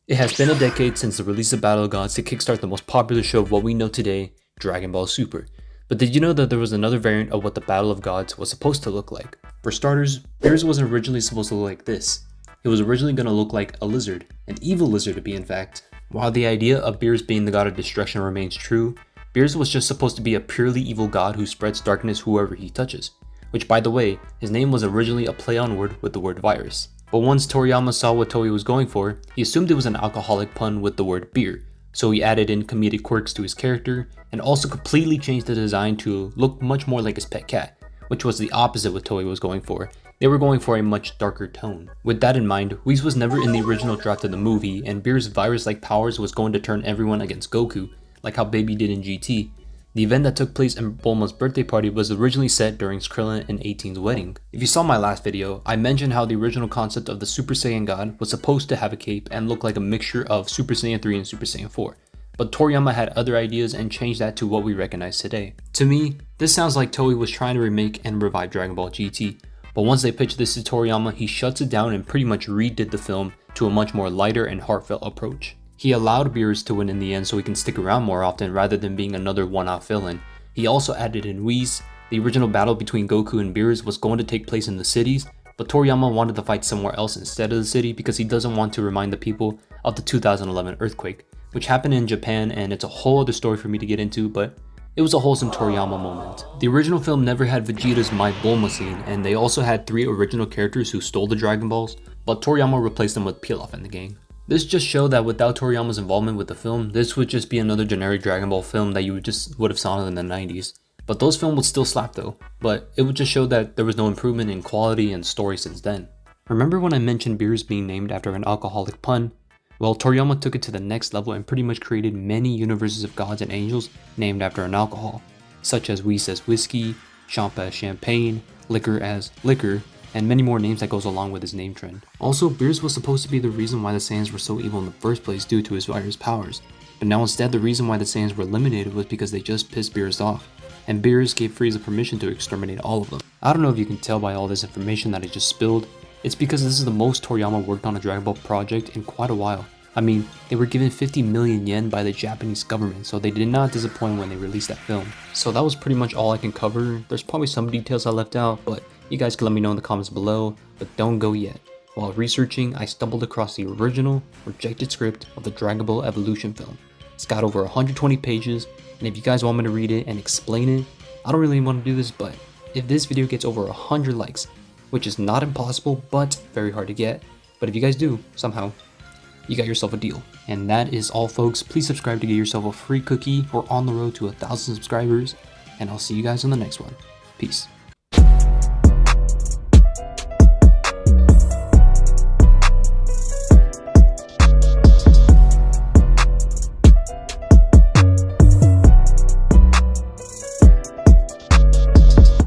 It has been a decade since the release of Battle of Gods to kickstart the most popular show of what we know today, Dragon Ball Super. But did you know that there was another variant of what the Battle of Gods was supposed to look like? For starters, Beerus wasn't originally supposed to look like this. He was originally going to look like a lizard, an evil lizard to be in fact. While the idea of Beerus being the god of destruction remains true, Beerus was just supposed to be a purely evil god who spreads darkness whoever he touches. Which, by the way, his name was originally a play on word with the word virus. But once Toriyama saw what Toei was going for, he assumed it was an alcoholic pun with the word beer, so he added in comedic quirks to his character, and also completely changed the design to look much more like his pet cat, which was the opposite what Toei was going for. They were going for a much darker tone. With that in mind, Whis was never in the original draft of the movie, and Beer's virus-like powers was going to turn everyone against Goku, like how Baby did in GT. The event that took place in Bulma's birthday party was originally set during Krillin and 18's wedding. If you saw my last video, I mentioned how the original concept of the Super Saiyan God was supposed to have a cape and look like a mixture of Super Saiyan 3 and Super Saiyan 4. But Toriyama had other ideas and changed that to what we recognize today. To me, this sounds like Toei was trying to remake and revive Dragon Ball GT, but once they pitched this to Toriyama, he shuts it down and pretty much redid the film to a much more lighter and heartfelt approach. He allowed Beerus to win in the end so he can stick around more often rather than being another one-off villain. He also added in Whis. The original battle between Goku and Beerus was going to take place in the cities, but Toriyama wanted to fight somewhere else instead of the city because he doesn't want to remind the people of the 2011 earthquake, which happened in Japan, and it's a whole other story for me to get into, but it was a wholesome Toriyama moment. The original film never had Vegeta's My Bulma scene, and they also had 3 original characters who stole the Dragon Balls, but Toriyama replaced them with Pilaf and the gang. This just showed that without Toriyama's involvement with the film, this would just be another generic Dragon Ball film that you would have saw in the 90s. But those films would still slap though, but it would just show that there was no improvement in quality and story since then. Remember when I mentioned Beerus being named after an alcoholic pun? Well, Toriyama took it to the next level and pretty much created many universes of gods and angels named after an alcohol, such as Whis as whiskey, Champ as champagne, Liquor as liquor, and many more names that goes along with his name trend. Also, Beerus was supposed to be the reason why the Saiyans were so evil in the first place due to his virus powers, but now instead the reason why the Saiyans were eliminated was because they just pissed Beerus off, and Beerus gave Frieza permission to exterminate all of them. I don't know if you can tell by all this information that I just spilled, it's because this is the most Toriyama worked on a Dragon Ball project in quite a while. I mean, they were given 50 million yen by the Japanese government, so they did not disappoint when they released that film. So that was pretty much all I can cover. There's probably some details I left out, but you guys can let me know in the comments below, but don't go yet. While researching, I stumbled across the original, rejected script of the Dragon Ball Evolution film. It's got over 120 pages, and if you guys want me to read it and explain it, I don't really want to do this, but if this video gets over 100 likes, which is not impossible, but very hard to get, but if you guys do, somehow, you got yourself a deal. And that is all folks. Please subscribe to get yourself a free cookie. We're on the road to 1,000 subscribers, and I'll see you guys in the next one. Peace.